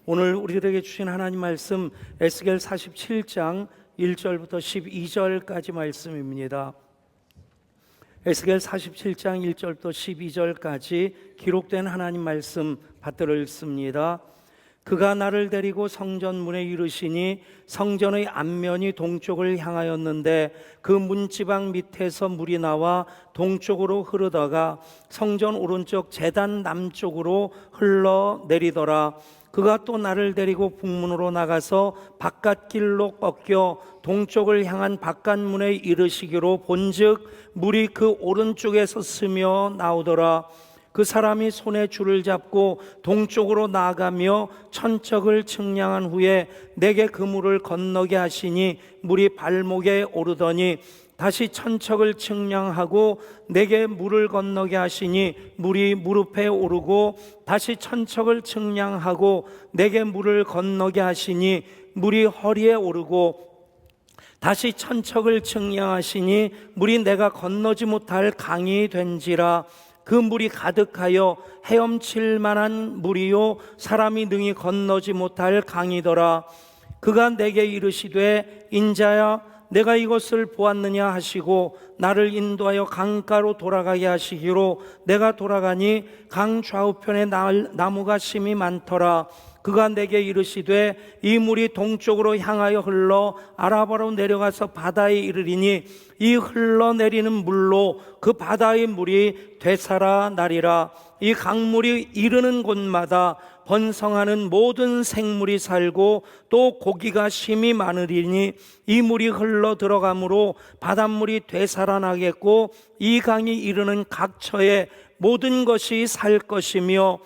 오늘 우리들에게 주신 하나님 말씀 에스겔 47장 1절부터 12절까지 말씀입니다. 에스겔 47장 1절부터 12절까지 기록된 하나님 말씀 받들어 읽습니다. 그가 나를 데리고 성전 문에 이르시니 성전의 앞면이 동쪽을 향하였는데 그 문지방 밑에서 물이 나와 동쪽으로 흐르다가 성전 오른쪽 제단 남쪽으로 흘러내리더라. 그가 또 나를 데리고 북문으로 나가서 바깥길로 꺾여 동쪽을 향한 바깥문에 이르시기로 본즉 물이 그 오른쪽에서 스며 나오더라. 그 사람이 손에 줄을 잡고 동쪽으로 나아가며 천척을 측량한 후에 내게 그 물을 건너게 하시니 물이 발목에 오르더니 다시 천척을 측량하고 내게 물을 건너게 하시니 물이 무릎에 오르고 다시 천척을 측량하고 내게 물을 건너게 하시니 물이 허리에 오르고 다시 천척을 측량하시니 물이 내가 건너지 못할 강이 된지라. 그 물이 가득하여 헤엄칠 만한 물이요 사람이 능히 건너지 못할 강이더라. 그가 내게 이르시되 인자야 내가 이것을 보았느냐 하시고 나를 인도하여 강가로 돌아가게 하시기로 내가 돌아가니 강 좌우편에 나무가 심이 많더라. 그가 내게 이르시되 이 물이 동쪽으로 향하여 흘러 아라바로 내려가서 바다에 이르리니 이 흘러내리는 물로 그 바다의 물이 되살아나리라. 이 강물이 이르는 곳마다 번성하는 모든 생물이 살고 또 고기가 심이 많으리니 이 물이 흘러 들어가므로 바닷물이 되살아나겠고 이 강이 이르는 각처에 모든 것이 살 것이며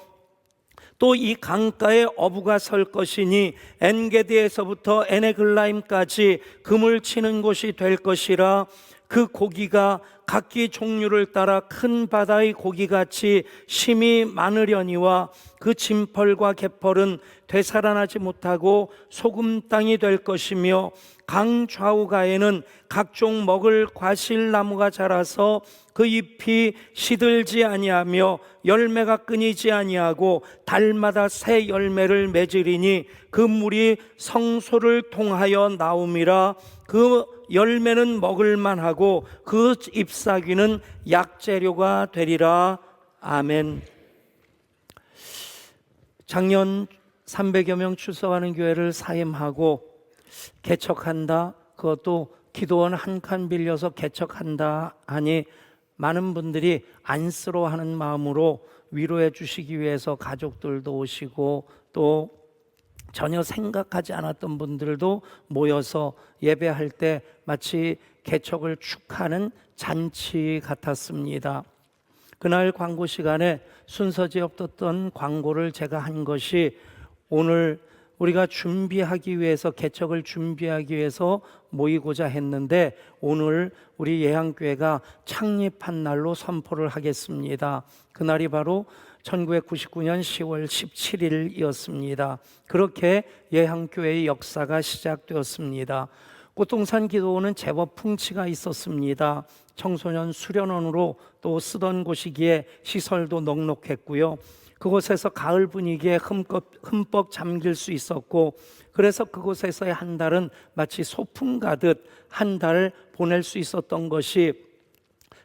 또 이 강가에 어부가 설 것이니 엔게디에서부터 에네글라임까지 금을 치는 곳이 될 것이라. 그 고기가 각기 종류를 따라 큰 바다의 고기같이 심이 많으려니와 그 진펄과 갯벌은 되살아나지 못하고 소금 땅이 될 것이며 강 좌우가에는 각종 먹을 과실나무가 자라서 그 잎이 시들지 아니하며 열매가 끊이지 아니하고 달마다 새 열매를 맺으리니 그 물이 성소를 통하여 나옴이라. 그 열매는 먹을만하고 그 잎사귀는 약재료가 되리라. 아멘. 작년 300여 명 출석하는 교회를 사임하고 개척한다, 그것도 기도원 한 칸 빌려서 개척한다 하니 많은 분들이 안쓰러워하는 마음으로 위로해 주시기 위해서 가족들도 오시고 또 전혀 생각하지 않았던 분들도 모여서 예배할 때 마치 개척을 축하하는 잔치 같았습니다. 그날 광고 시간에 순서지에 없었던 광고를 제가 한 것이 오늘 우리가 준비하기 위해서, 개척을 준비하기 위해서 모이고자 했는데 오늘 우리 예향교회가 창립한 날로 선포를 하겠습니다. 그날이 바로 1999년 10월 17일이었습니다. 그렇게 예향교회의 역사가 시작되었습니다. 꽃동산 기도원은 제법 풍치가 있었습니다. 청소년 수련원으로 또 쓰던 곳이기에 시설도 넉넉했고요. 그곳에서 가을 분위기에 흠뻑 잠길 수 있었고, 그래서 그곳에서의 한 달은 마치 소풍 가듯 한 달 보낼 수 있었던 것이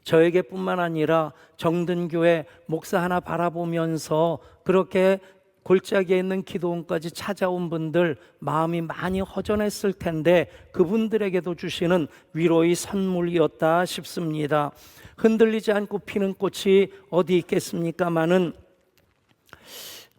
저에게뿐만 아니라 정든교회 목사 하나 바라보면서 그렇게 골짜기에 있는 기도원까지 찾아온 분들 마음이 많이 허전했을 텐데 그분들에게도 주시는 위로의 선물이었다 싶습니다. 흔들리지 않고 피는 꽃이 어디 있겠습니까마는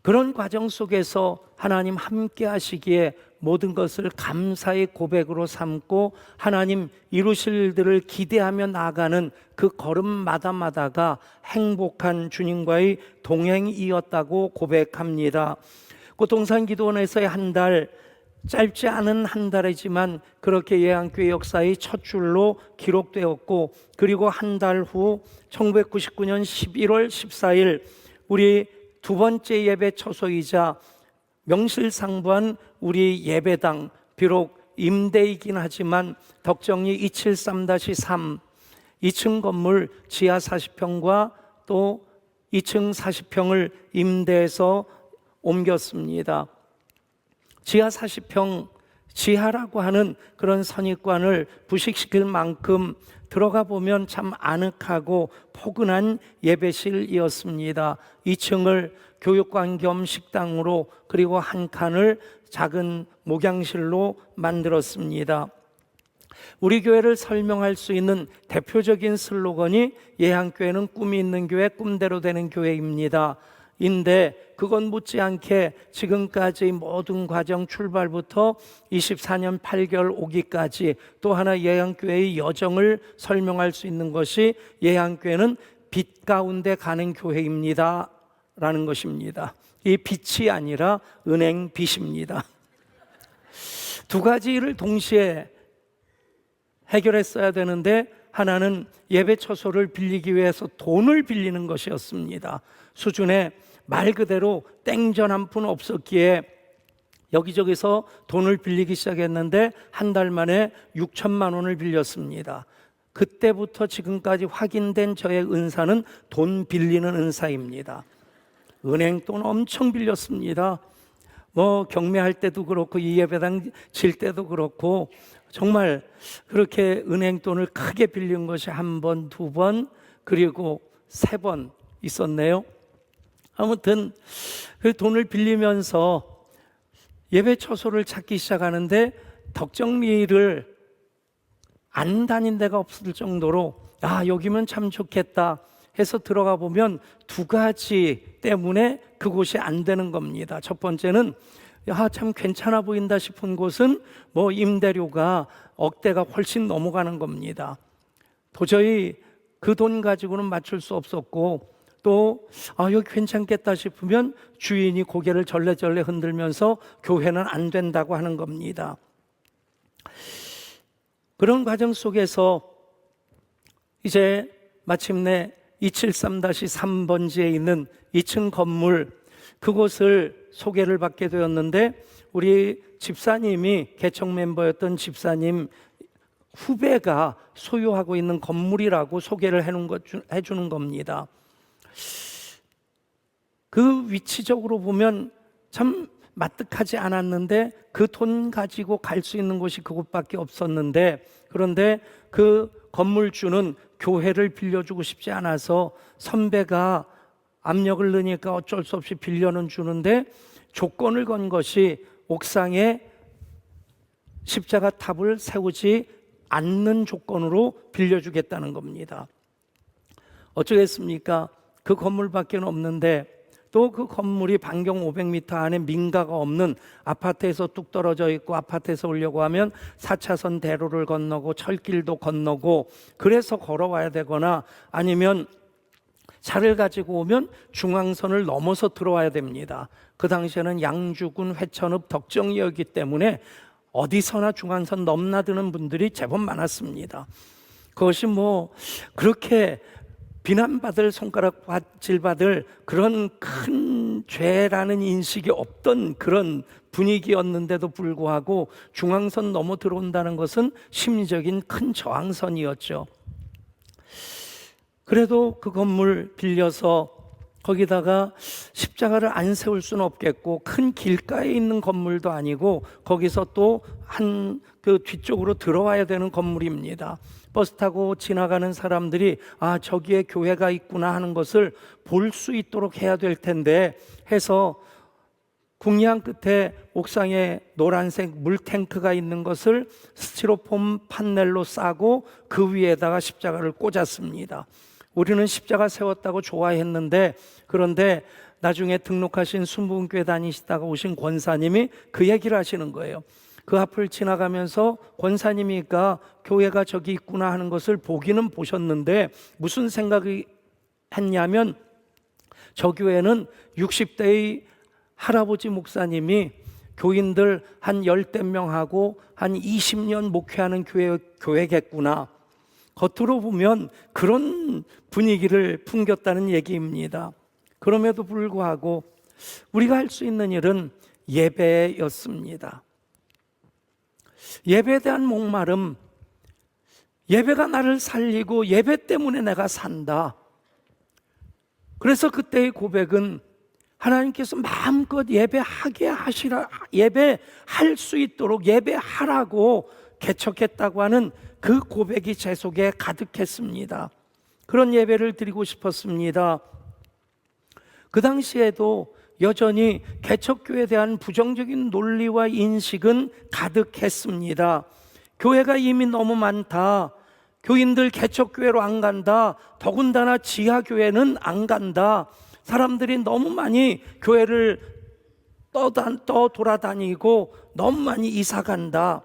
그런 과정 속에서 하나님 함께 하시기에 모든 것을 감사의 고백으로 삼고 하나님 이루실 일들을 기대하며 나아가는 그 걸음마다마다가 행복한 주님과의 동행이었다고 고백합니다. 꽃동산 기도원에서의 한 달, 짧지 않은 한 달이지만 그렇게 예향교회 역사의 첫 줄로 기록되었고, 그리고 한 달 후 1999년 11월 14일 우리 두 번째 예배 처소이자 명실상부한 우리 예배당, 비록 임대이긴 하지만 덕정리 273-3 2층 건물 지하 40평과 또 2층 40평을 임대해서 옮겼습니다. 지하 40평, 지하라고 하는 그런 선입관을 부식시킬 만큼 들어가 보면 참 아늑하고 포근한 예배실이었습니다. 2층을 교육관 겸 식당으로, 그리고 한 칸을 작은 목양실로 만들었습니다. 우리 교회를 설명할 수 있는 대표적인 슬로건이 예한교회는 꿈이 있는 교회, 꿈대로 되는 교회입니다. 인데 그건 못지않게 지금까지 모든 과정, 출발부터 24년 8개월 오기까지 또 하나 예한교회의 여정을 설명할 수 있는 것이 예한교회는 빛 가운데 가는 교회입니다 라는 것입니다. 이 빛이 아니라 은행 빛입니다. 두 가지 일을 동시에 해결했어야 되는데, 하나는 예배 처소를 빌리기 위해서 돈을 빌리는 것이었습니다. 수준에 말 그대로 땡전 한 푼 없었기에 여기저기서 돈을 빌리기 시작했는데 한 달 만에 6천만 원을 빌렸습니다. 그때부터 지금까지 확인된 저의 은사는 돈 빌리는 은사입니다. 은행 돈 엄청 빌렸습니다. 경매할 때도 그렇고 이 예배당 질 때도 그렇고 정말 그렇게 은행 돈을 크게 빌린 것이 한 번, 두 번, 그리고 세 번 있었네요. 아무튼 그 돈을 빌리면서 예배 처소를 찾기 시작하는데 덕정리를 안 다닌 데가 없을 정도로 여기면 참 좋겠다 해서 들어가 보면 두 가지 때문에 그곳이 안 되는 겁니다. 첫 번째는 참 괜찮아 보인다 싶은 곳은 임대료가 억대가 훨씬 넘어가는 겁니다. 도저히 그 돈 가지고는 맞출 수 없었고, 또 여기 괜찮겠다 싶으면 주인이 고개를 절레절레 흔들면서 교회는 안 된다고 하는 겁니다. 그런 과정 속에서 이제 마침내 273-3번지에 있는 2층 건물, 그곳을 소개를 받게 되었는데, 우리 집사님이 개척 멤버였던 집사님 후배가 소유하고 있는 건물이라고 소개를 해주는 겁니다. 그 위치적으로 보면 참 마뜩하지 않았는데 그 돈 가지고 갈 수 있는 곳이 그곳밖에 없었는데, 그런데 그 건물주는 교회를 빌려주고 싶지 않아서 선배가 압력을 넣으니까 어쩔 수 없이 빌려는 주는데, 조건을 건 것이 옥상에 십자가 탑을 세우지 않는 조건으로 빌려주겠다는 겁니다. 어쩌겠습니까? 그 건물밖에 없는데, 또 그 건물이 반경 500m 안에 민가가 없는 아파트에서 뚝 떨어져 있고, 아파트에서 오려고 하면 4차선 대로를 건너고 철길도 건너고, 그래서 걸어와야 되거나 아니면 차를 가지고 오면 중앙선을 넘어서 들어와야 됩니다. 그 당시에는 양주군, 회천읍, 덕정이었기 때문에 어디서나 중앙선 넘나드는 분들이 제법 많았습니다. 그것이 그렇게 비난받을, 손가락 받을 그런 큰 죄라는 인식이 없던 그런 분위기였는데도 불구하고 중앙선 넘어 들어온다는 것은 심리적인 큰 저항선이었죠. 그래도 그 건물 빌려서 거기다가 십자가를 안 세울 수는 없겠고, 큰 길가에 있는 건물도 아니고 거기서 또 그 뒤쪽으로 들어와야 되는 건물입니다. 버스 타고 지나가는 사람들이 저기에 교회가 있구나 하는 것을 볼 수 있도록 해야 될 텐데 해서 궁리항 끝에 옥상에 노란색 물탱크가 있는 것을 스티로폼 판넬로 싸고 그 위에다가 십자가를 꽂았습니다. 우리는 십자가 세웠다고 좋아했는데, 그런데 나중에 등록하신 순복음교회 다니시다가 오신 권사님이 그 얘기를 하시는 거예요. 그 앞을 지나가면서 권사님이가 교회가 저기 있구나 하는 것을 보기는 보셨는데 무슨 생각이 했냐면, 저 교회는 60대의 할아버지 목사님이 교인들 한 10대 명하고 한 20년 목회하는 교회겠구나, 겉으로 보면 그런 분위기를 풍겼다는 얘기입니다. 그럼에도 불구하고 우리가 할 수 있는 일은 예배였습니다. 예배에 대한 목마름, 예배가 나를 살리고 예배 때문에 내가 산다. 그래서 그때의 고백은 하나님께서 마음껏 예배하게 하시라, 예배할 수 있도록 예배하라고 개척했다고 하는 그 고백이 제 속에 가득했습니다. 그런 예배를 드리고 싶었습니다. 그 당시에도 여전히 개척교회에 대한 부정적인 논리와 인식은 가득했습니다. 교회가 이미 너무 많다, 교인들 개척교회로 안 간다, 더군다나 지하교회는 안 간다, 사람들이 너무 많이 교회를 돌아다니고 너무 많이 이사 간다.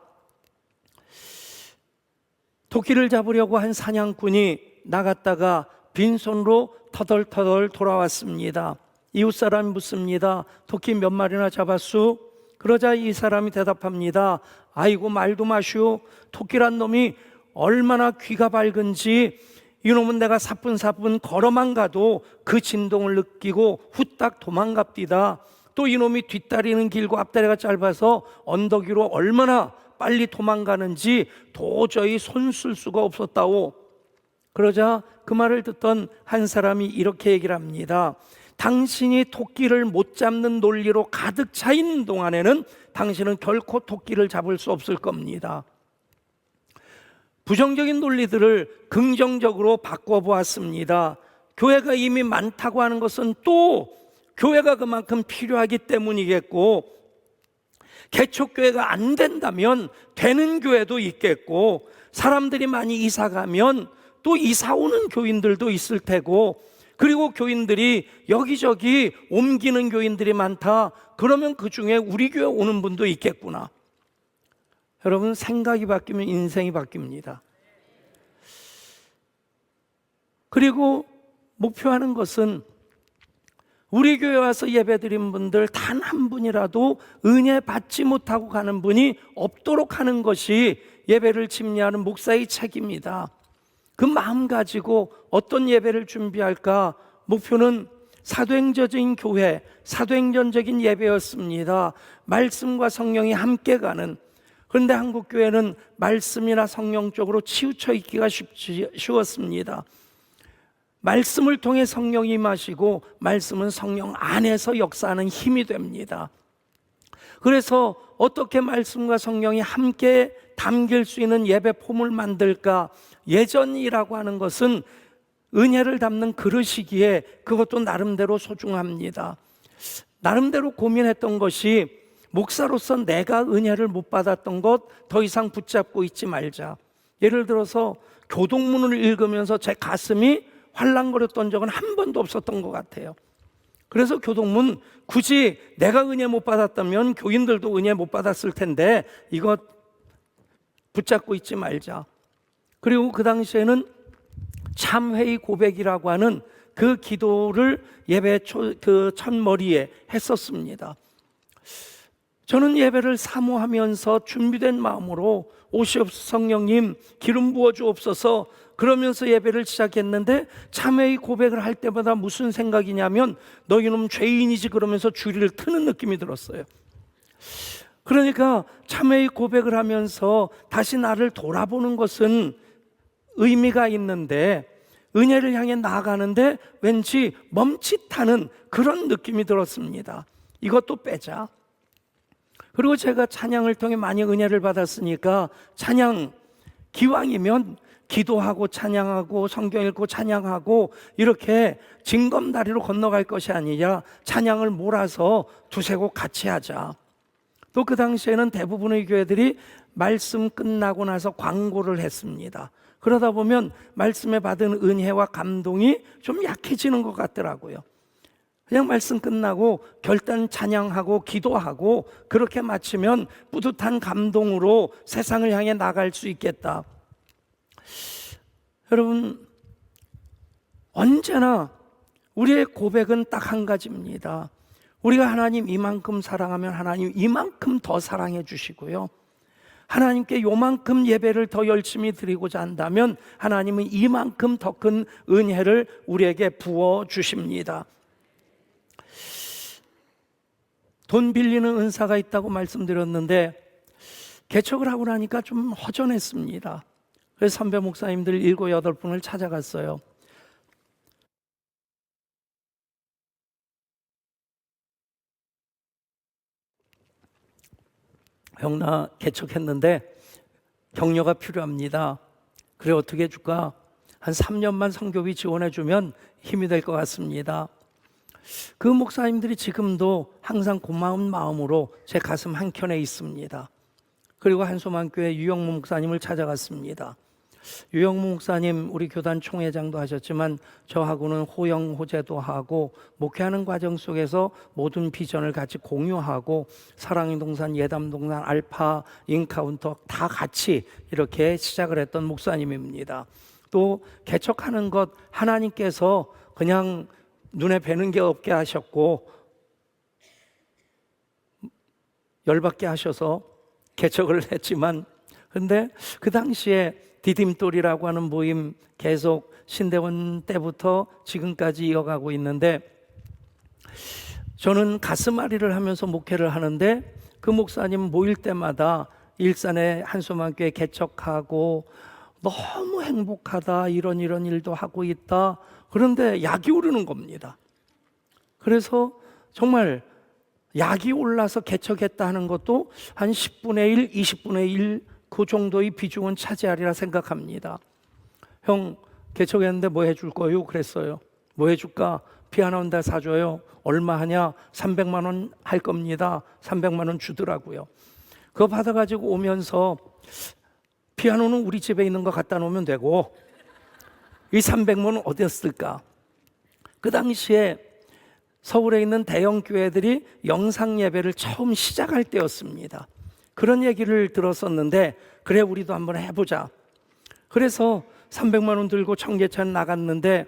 토끼를 잡으려고 한 사냥꾼이 나갔다가 빈손으로 터덜터덜 돌아왔습니다. 이웃 사람이 묻습니다. 토끼 몇 마리나 잡았수? 그러자 이 사람이 대답합니다. 아이고 말도 마시오. 토끼란 놈이 얼마나 귀가 밝은지, 이놈은 내가 사뿐사뿐 걸어만 가도 그 진동을 느끼고 후딱 도망갑디다. 또 이놈이 뒷다리는 길고 앞다리가 짧아서 언덕 위로 얼마나 빨리 도망가는지 도저히 손쓸 수가 없었다오. 그러자 그 말을 듣던 한 사람이 이렇게 얘기를 합니다. 당신이 토끼를 못 잡는 논리로 가득 차 있는 동안에는 당신은 결코 토끼를 잡을 수 없을 겁니다. 부정적인 논리들을 긍정적으로 바꿔보았습니다. 교회가 이미 많다고 하는 것은 또 교회가 그만큼 필요하기 때문이겠고, 개척교회가 안 된다면 되는 교회도 있겠고, 사람들이 많이 이사가면 또 이사 오는 교인들도 있을 테고, 그리고 교인들이 여기저기 옮기는 교인들이 많다, 그러면 그 중에 우리 교회 오는 분도 있겠구나. 여러분, 생각이 바뀌면 인생이 바뀝니다. 그리고 목표하는 것은 우리 교회 와서 예배드린 분들 단 한 분이라도 은혜 받지 못하고 가는 분이 없도록 하는 것이 예배를 집례하는 목사의 책임이다. 그 마음 가지고 어떤 예배를 준비할까? 목표는 사도행전적인 교회, 사도행전적인 예배였습니다. 말씀과 성령이 함께 가는. 그런데 한국교회는 말씀이나 성령 쪽으로 치우쳐 있기가 쉬웠습니다. 말씀을 통해 성령이 임하시고 말씀은 성령 안에서 역사하는 힘이 됩니다. 그래서 어떻게 말씀과 성령이 함께 담길 수 있는 예배 폼을 만들까? 예전이라고 하는 것은 은혜를 담는 그릇이기에 그것도 나름대로 소중합니다. 나름대로 고민했던 것이, 목사로서 내가 은혜를 못 받았던 것 더 이상 붙잡고 있지 말자. 예를 들어서 교동문을 읽으면서 제 가슴이 활랑거렸던 적은 한 번도 없었던 것 같아요. 그래서 교동문, 굳이 내가 은혜 못 받았다면 교인들도 은혜 못 받았을 텐데 이거 붙잡고 있지 말자. 그리고 그 당시에는 참회의 고백이라고 하는 그 기도를 예배 그 첫머리에 했었습니다. 저는 예배를 사모하면서 준비된 마음으로 오시옵소서 성령님 기름 부어 주옵소서 그러면서 예배를 시작했는데, 참회의 고백을 할 때마다 무슨 생각이냐면 너희는 죄인이지 그러면서 주리를 트는 느낌이 들었어요. 그러니까 참회의 고백을 하면서 다시 나를 돌아보는 것은 의미가 있는데, 은혜를 향해 나아가는데 왠지 멈칫하는 그런 느낌이 들었습니다. 이것도 빼자. 그리고 제가 찬양을 통해 많이 은혜를 받았으니까 찬양, 기왕이면 기도하고 찬양하고 성경 읽고 찬양하고 이렇게 징검다리로 건너갈 것이 아니라 찬양을 몰아서 두세 곡 같이 하자. 또 그 당시에는 대부분의 교회들이 말씀 끝나고 나서 광고를 했습니다. 그러다 보면 말씀에 받은 은혜와 감동이 좀 약해지는 것 같더라고요. 그냥 말씀 끝나고 결단 찬양하고 기도하고 그렇게 마치면 뿌듯한 감동으로 세상을 향해 나갈 수 있겠다. 여러분, 언제나 우리의 고백은 딱 한 가지입니다. 우리가 하나님 이만큼 사랑하면 하나님 이만큼 더 사랑해 주시고요, 하나님께 요만큼 예배를 더 열심히 드리고자 한다면 하나님은 이만큼 더 큰 은혜를 우리에게 부어 주십니다. 돈 빌리는 은사가 있다고 말씀드렸는데 개척을 하고 나니까 좀 허전했습니다. 그래서 선배 목사님들 7, 8분을 찾아갔어요. 형 나 개척했는데 격려가 필요합니다. 그래 어떻게 해줄까? 한 3년만 선교비 지원해주면 힘이 될 것 같습니다. 그 목사님들이 지금도 항상 고마운 마음으로 제 가슴 한켠에 있습니다. 그리고 한소만교회 유영무 목사님을 찾아갔습니다. 유영무 목사님 우리 교단 총회장도 하셨지만 저하고는 호영 호재도 하고 목회하는 과정 속에서 모든 비전을 같이 공유하고 사랑의 동산, 예담 동산, 알파, 인카운터 다 같이 이렇게 시작을 했던 목사님입니다. 또 개척하는 것 하나님께서 그냥 눈에 뵈는 게 없게 하셨고 열받게 하셔서 개척을 했지만, 근데 그 당시에 디딤돌이라고 하는 모임 계속 신대원 때부터 지금까지 이어가고 있는데, 저는 가슴앓이를 하면서 목회를 하는데 그 목사님 모일 때마다 일산에 한소만교회 개척하고 너무 행복하다, 이런 일도 하고 있다. 그런데 약이 오르는 겁니다. 그래서 정말 약이 올라서 개척했다 하는 것도 한 10분의 1, 20분의 1 그 정도의 비중은 차지하리라 생각합니다. 형 개척했는데 뭐 해줄 거요? 그랬어요. 뭐 해줄까? 피아노 한 대 사줘요. 얼마 하냐? 300만 원 할 겁니다. 300만 원 주더라고요. 그거 받아가지고 오면서 피아노는 우리 집에 있는 거 갖다 놓으면 되고 이 300만 원은 어디였을까? 그 당시에 서울에 있는 대형 교회들이 영상 예배를 처음 시작할 때였습니다. 그런 얘기를 들었었는데 그래 우리도 한번 해보자. 그래서 300만 원 들고 청계천 나갔는데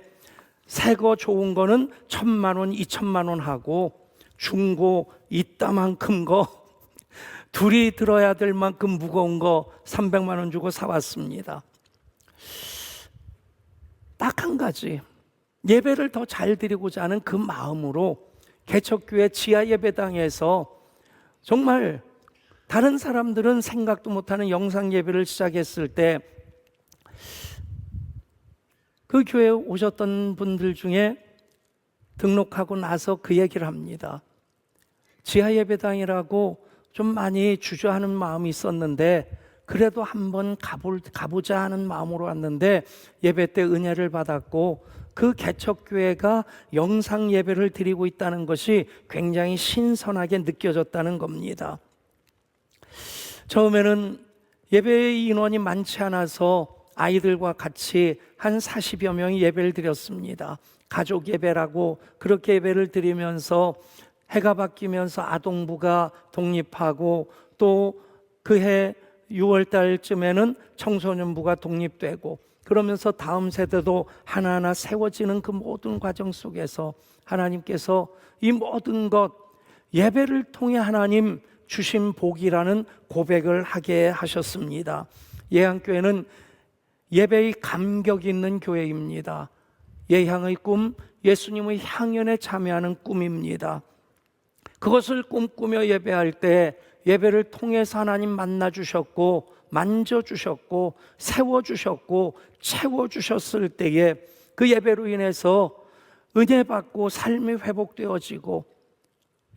새 거 좋은 거는 1,000만 원, 2,000만 원 하고 중고 이따만큼 거 둘이 들어야 될 만큼 무거운 거 300만 원 주고 사왔습니다. 딱 한 가지, 예배를 더 잘 드리고자 하는 그 마음으로 개척교회 지하 예배당에서 정말 다른 사람들은 생각도 못하는 영상 예배를 시작했을 때 그 교회에 오셨던 분들 중에 등록하고 나서 그 얘기를 합니다. 지하 예배당이라고 좀 많이 주저하는 마음이 있었는데 그래도 한번 가보자 하는 마음으로 왔는데 예배 때 은혜를 받았고 그 개척교회가 영상 예배를 드리고 있다는 것이 굉장히 신선하게 느껴졌다는 겁니다. 처음에는 예배 인원이 많지 않아서 아이들과 같이 한 40여 명이 예배를 드렸습니다. 가족 예배라고 그렇게 예배를 드리면서 해가 바뀌면서 아동부가 독립하고 또 그해 6월 달쯤에는 청소년부가 독립되고 그러면서 다음 세대도 하나하나 세워지는 그 모든 과정 속에서 하나님께서 이 모든 것 예배를 통해 하나님 주신 복이라는 고백을 하게 하셨습니다. 예향교회는 예배의 감격이 있는 교회입니다. 예향의 꿈, 예수님의 향연에 참여하는 꿈입니다. 그것을 꿈꾸며 예배할 때 예배를 통해서 하나님 만나주셨고 만져주셨고 세워주셨고 채워주셨을 때에 그 예배로 인해서 은혜 받고 삶이 회복되어지고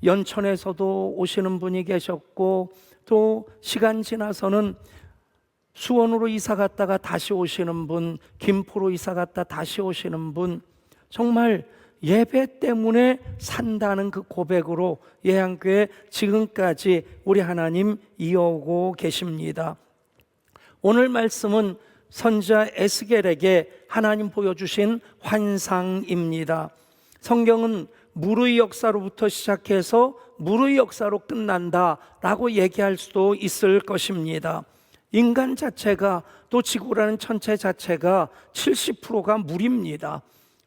연천에서도 오시는 분이 계셨고 또 시간 지나서는 수원으로 이사 갔다가 다시 오시는 분, 김포로 이사 갔다 다시 오시는 분, 정말 예배 때문에 산다는 그 고백으로 예향교회 지금까지 우리 하나님 이어오고 계십니다. 오늘 말씀은 선지자 에스겔에게 하나님 보여주신 환상입니다. 성경은 물의 역사로부터 시작해서 물의 역사로 끝난다라고 얘기할 수도 있을 것입니다. 인간 자체가 또 지구라는 천체 자체가 70%가 물입니다.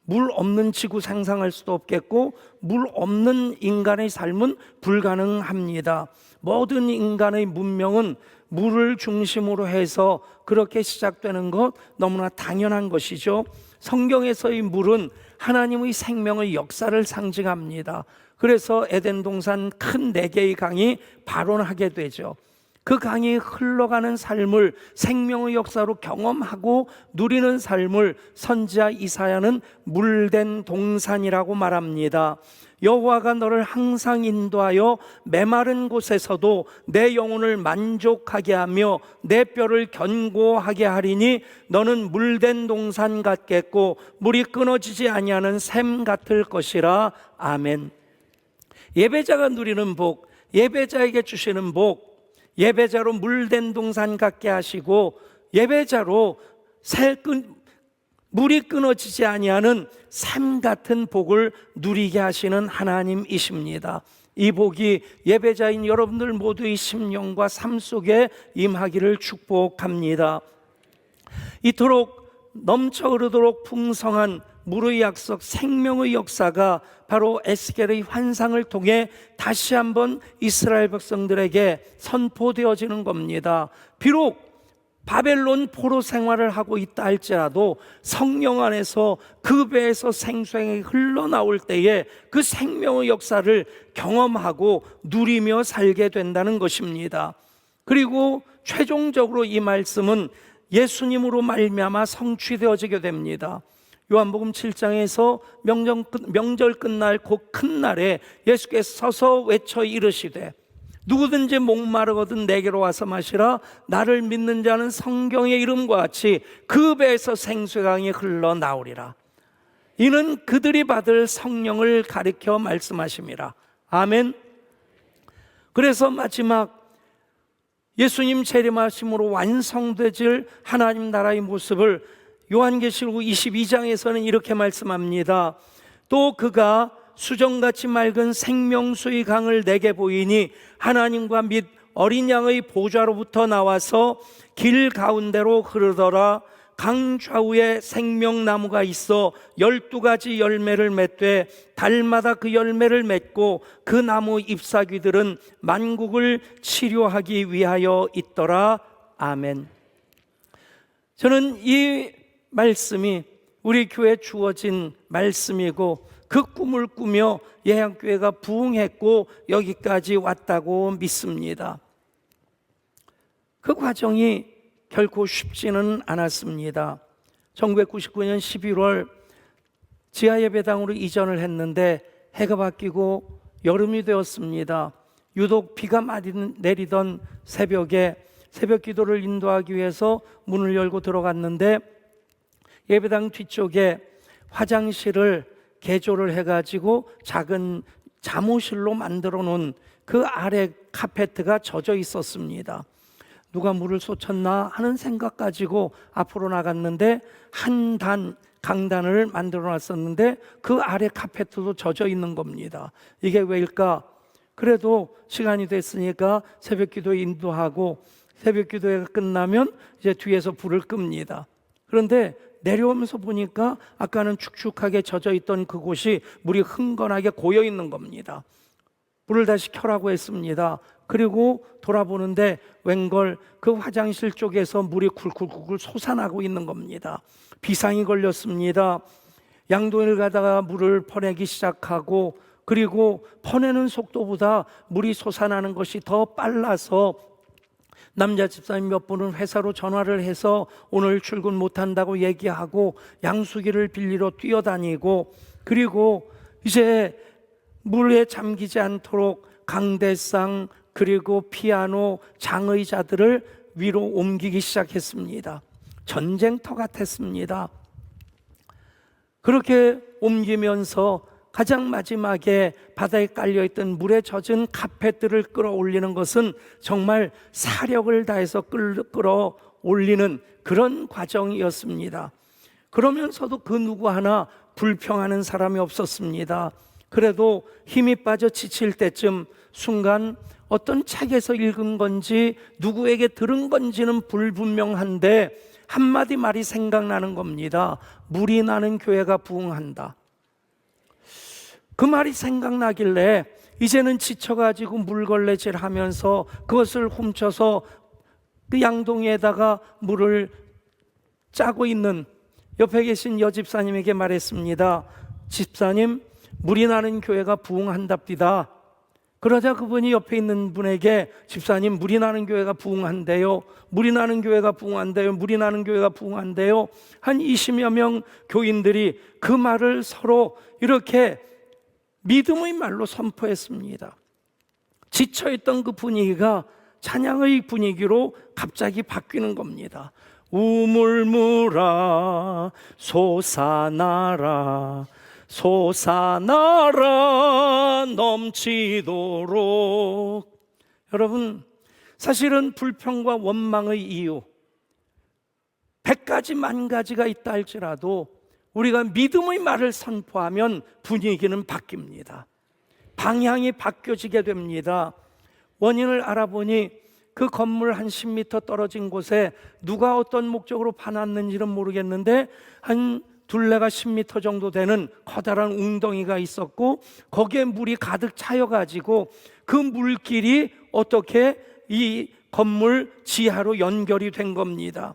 물 없는 지구 상상할 수도 없겠고 물 없는 인간의 삶은 불가능합니다. 모든 인간의 문명은 물을 중심으로 해서 그렇게 시작되는 것 너무나 당연한 것이죠. 성경에서의 물은 하나님의 생명의 역사를 상징합니다. 그래서 에덴 동산 큰 4개의 강이 발원하게 되죠. 그 강이 흘러가는 삶을 생명의 역사로 경험하고 누리는 삶을 선지자 이사야는 물된 동산이라고 말합니다. 여호와가 너를 항상 인도하여 메마른 곳에서도 내 영혼을 만족하게 하며 내 뼈를 견고하게 하리니 너는 물된 동산 같겠고 물이 끊어지지 아니하는 샘 같을 것이라. 아멘. 예배자가 누리는 복, 예배자에게 주시는 복, 예배자로 물된 동산 같게 하시고 예배자로 물이 끊어지지 아니하는 샘 같은 복을 누리게 하시는 하나님이십니다. 이 복이 예배자인 여러분들 모두의 심령과 삶 속에 임하기를 축복합니다. 이토록 넘쳐 흐르도록 풍성한 물의 약속, 생명의 역사가 바로 에스겔의 환상을 통해 다시 한번 이스라엘 백성들에게 선포되어지는 겁니다. 비록 바벨론 포로 생활을 하고 있다 할지라도 성령 안에서 그 배에서 생수가 흘러나올 때에 그 생명의 역사를 경험하고 누리며 살게 된다는 것입니다. 그리고 최종적으로 이 말씀은 예수님으로 말미암아 성취되어지게 됩니다. 요한복음 7장에서 명절 끝날 그 큰 날에 예수께서 서서 외쳐 이르시되 누구든지 목마르거든 내게로 와서 마시라. 나를 믿는 자는 성경의 이름과 같이 그 배에서 생수의 강이 흘러나오리라. 이는 그들이 받을 성령을 가리켜 말씀하심이라. 아멘. 그래서 마지막 예수님 재림하심으로 완성되질 하나님 나라의 모습을 요한계시록 22장에서는 이렇게 말씀합니다. 또 그가 수정같이 맑은 생명수의 강을 내게 보이니 하나님과 및 어린 양의 보좌로부터 나와서 길 가운데로 흐르더라. 강 좌우에 생명나무가 있어 12가지 열매를 맺되 달마다 그 열매를 맺고 그 나무 잎사귀들은 만국을 치료하기 위하여 있더라. 아멘. 저는 이 말씀이 우리 교회에 주어진 말씀이고 그 꿈을 꾸며 예향교회가 부흥했고 여기까지 왔다고 믿습니다. 그 과정이 결코 쉽지는 않았습니다. 1999년 11월 지하예배당으로 이전을 했는데 해가 바뀌고 여름이 되었습니다. 유독 비가 많이 내리던 새벽에 새벽 기도를 인도하기 위해서 문을 열고 들어갔는데 예배당 뒤쪽에 화장실을 개조를 해가지고 작은 잠옷실로 만들어 놓은 그 아래 카페트가 젖어 있었습니다. 누가 물을 쏟쳤나 하는 생각 가지고 앞으로 나갔는데 한 강단을 만들어 놨었는데 그 아래 카페트도 젖어 있는 겁니다. 이게 왜일까? 그래도 시간이 됐으니까 새벽 기도 인도하고 새벽 기도가 끝나면 이제 뒤에서 불을 끕니다. 그런데 내려오면서 보니까 아까는 축축하게 젖어 있던 그곳이 물이 흥건하게 고여 있는 겁니다. 불을 다시 켜라고 했습니다. 그리고 돌아보는데 웬걸 그 화장실 쪽에서 물이 쿨쿨쿨 솟아나고 있는 겁니다. 비상이 걸렸습니다. 양동이를 가다가 물을 퍼내기 시작하고 그리고 퍼내는 속도보다 물이 솟아나는 것이 더 빨라서 남자 집사님 몇 분은 회사로 전화를 해서 오늘 출근 못한다고 얘기하고 양수기를 빌리러 뛰어다니고 그리고 이제 물에 잠기지 않도록 강대상 그리고 피아노 장의자들을 위로 옮기기 시작했습니다. 전쟁터 같았습니다. 그렇게 옮기면서 가장 마지막에 바다에 깔려있던 물에 젖은 카펫들을 끌어올리는 것은 정말 사력을 다해서 끌어올리는 그런 과정이었습니다. 그러면서도 그 누구 하나 불평하는 사람이 없었습니다. 그래도 힘이 빠져 지칠 때쯤 순간 어떤 책에서 읽은 건지 누구에게 들은 건지는 불분명한데 한마디 말이 생각나는 겁니다. 물이 나는 교회가 부흥한다. 그 말이 생각나길래 이제는 지쳐가지고 물걸레질 하면서 그것을 훔쳐서 그 양동이에다가 물을 짜고 있는 옆에 계신 여집사님에게 말했습니다. 집사님, 물이 나는 교회가 부흥한답니다. 그러자 그분이 옆에 있는 분에게 집사님, 물이 나는 교회가 부흥한대요. 물이 나는 교회가 부흥한대요. 물이 나는 교회가 부흥한대요. 한 20여 명 교인들이 그 말을 서로 이렇게 믿음의 말로 선포했습니다. 지쳐있던 그 분위기가 찬양의 분위기로 갑자기 바뀌는 겁니다. 우물물아 솟아나라 솟아나라 넘치도록. 여러분, 사실은 불평과 원망의 이유 100가지 만가지가 있다 할지라도 우리가 믿음의 말을 선포하면 분위기는 바뀝니다. 방향이 바뀌어지게 됩니다. 원인을 알아보니 그 건물 한 10m 떨어진 곳에 누가 어떤 목적으로 파놨는지는 모르겠는데 한 둘레가 10m 정도 되는 커다란 웅덩이가 있었고 거기에 물이 가득 차여가지고 그 물길이 어떻게 이 건물 지하로 연결이 된 겁니다.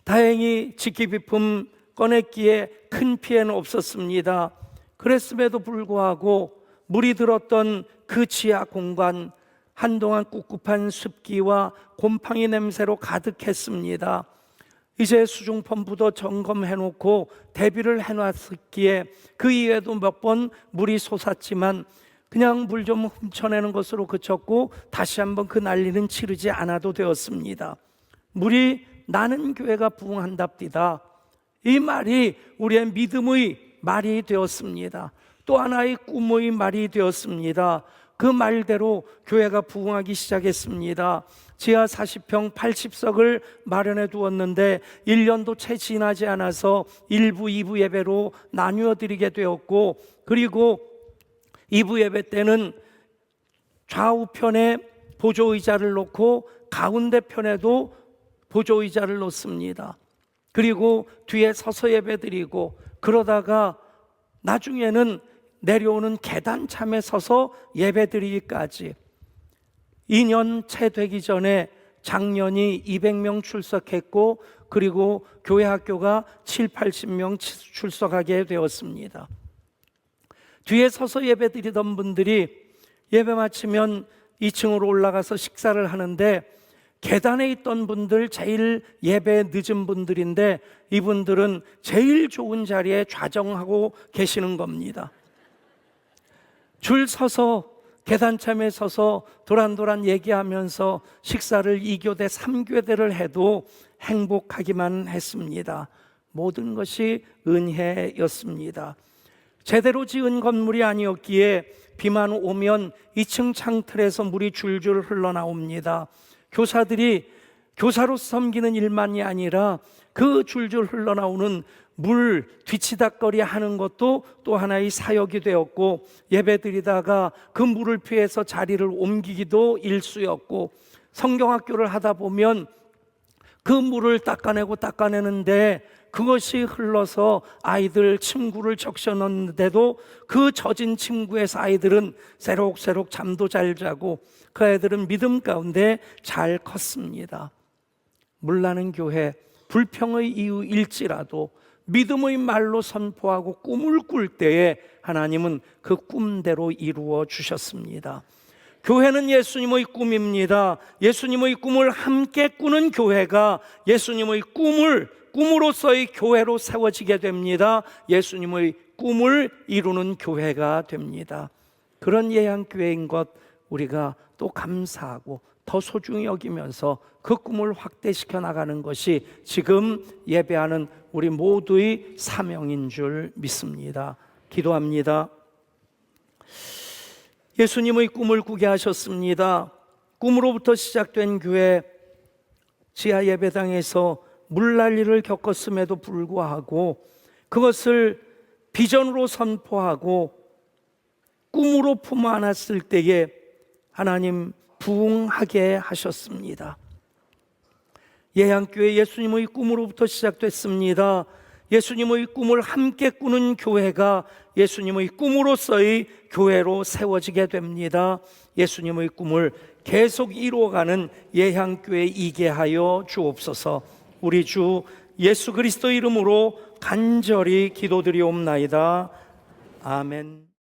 다행히 직기비품 꺼냈기에 큰 피해는 없었습니다. 그랬음에도 불구하고 물이 들었던 그 지하 공간, 한동안 꿉꿉한 습기와 곰팡이 냄새로 가득했습니다. 이제 수중펌프도 점검해놓고 대비를 해놨기에 그 이외에도 몇 번 물이 솟았지만 그냥 물 좀 훔쳐내는 것으로 그쳤고 다시 한번 그 난리는 치르지 않아도 되었습니다. 물이 나는 교회가 부흥한답디다. 이 말이 우리의 믿음의 말이 되었습니다. 또 하나의 꿈의 말이 되었습니다. 그 말대로 교회가 부흥하기 시작했습니다. 지하 40평 80석을 마련해 두었는데 1년도 채 지나지 않아서 1부, 2부 예배로 나누어 드리게 되었고, 그리고 2부 예배 때는 좌우편에 보조의자를 놓고 가운데 편에도 보조의자를 놓습니다. 그리고 뒤에 서서 예배 드리고, 그러다가 나중에는 내려오는 계단참에 서서 예배 드리기까지 2년 채 되기 전에 작년이 200명 출석했고, 그리고 교회 학교가 7, 80명 출석하게 되었습니다. 뒤에 서서 예배 드리던 분들이 예배 마치면 2층으로 올라가서 식사를 하는데 계단에 있던 분들 제일 예배 늦은 분들인데 이분들은 제일 좋은 자리에 좌정하고 계시는 겁니다. 줄 서서 계단참에 서서 도란도란 얘기하면서 식사를 2교대 3교대를 해도 행복하기만 했습니다. 모든 것이 은혜였습니다. 제대로 지은 건물이 아니었기에 비만 오면 2층 창틀에서 물이 줄줄 흘러나옵니다. 교사들이 교사로서 섬기는 일만이 아니라 그 줄줄 흘러나오는 물 뒤치다거리 하는 것도 또 하나의 사역이 되었고, 예배드리다가 그 물을 피해서 자리를 옮기기도 일수였고, 성경학교를 하다 보면 그 물을 닦아내는데 그것이 흘러서 아이들 침구를 적셔 넣는데도 그 젖은 침구에서 아이들은 새록새록 잠도 잘 자고 그 아이들은 믿음 가운데 잘 컸습니다. 물나는 교회, 불평의 이유일지라도 믿음의 말로 선포하고 꿈을 꿀 때에 하나님은 그 꿈대로 이루어 주셨습니다. 교회는 예수님의 꿈입니다. 예수님의 꿈을 함께 꾸는 교회가 예수님의 꿈으로서의 교회로 세워지게 됩니다. 예수님의 꿈을 이루는 교회가 됩니다. 그런 예양교회인 것 우리가 또 감사하고 더 소중히 여기면서 그 꿈을 확대시켜 나가는 것이 지금 예배하는 우리 모두의 사명인 줄 믿습니다. 기도합니다. 예수님의 꿈을 꾸게 하셨습니다. 꿈으로부터 시작된 교회, 지하 예배당에서 물난리를 겪었음에도 불구하고 그것을 비전으로 선포하고 꿈으로 품어 안았을 때에 하나님 부흥하게 하셨습니다. 예양교회 예수님의 꿈으로부터 시작됐습니다. 예수님의 꿈을 함께 꾸는 교회가 예수님의 꿈으로서의 교회로 세워지게 됩니다. 예수님의 꿈을 계속 이루어가는 예향교회이게 하여 주옵소서. 우리 주 예수 그리스도 이름으로 간절히 기도드리옵나이다. 아멘.